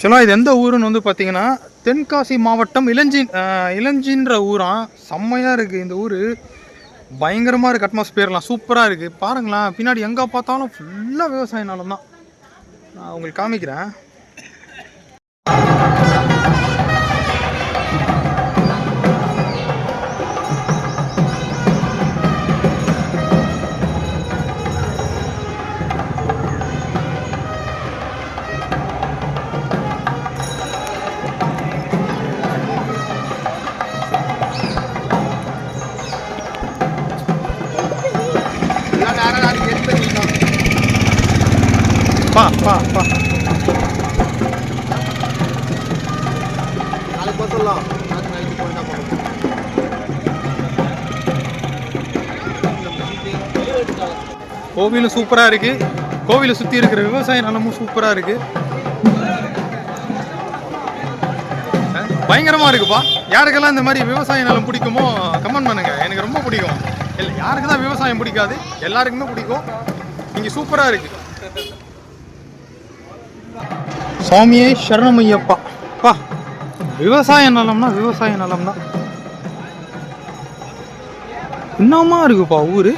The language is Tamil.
ஆக்சுவலாக இது எந்த ஊருன்னு வந்து பார்த்தீங்கன்னா தென்காசி மாவட்டம் இளஞ்சின்ற ஊரான். செம்மையாக இருக்குது இந்த ஊர். பயங்கரமாக இருக்குது. அட்மாஸ்பியர்லாம் சூப்பராக இருக்குது. பாருங்களேன், பின்னாடி எங்கே பார்த்தாலும் ஃபுல்லாக விவசாய நிலம் தான். நான் உங்களுக்கு காமிக்கிறேன். பா பா பா கோவிலும் சூப்பராக இருக்குது. கோவிலை சுற்றி இருக்கிற விவசாய நிலமும் சூப்பராக இருக்குது. பயங்கரமாக இருக்குப்பா. யாருக்கெல்லாம் இந்த மாதிரி விவசாய நிலம் பிடிக்குமோ கமெண்ட் பண்ணுங்கள். எனக்கு ரொம்ப பிடிக்கும். இல்லை, யாருக்கு தான் விவசாயம் பிடிக்காது? எல்லாருக்குமே பிடிக்கும். இங்கே சூப்பராக இருக்குது. சுவாமியே சரணமையப்பா. பா, விவசாய நிலம்னா விவசாய நிலம் தான். இன்னமா இருக்குப்பா ஊர்.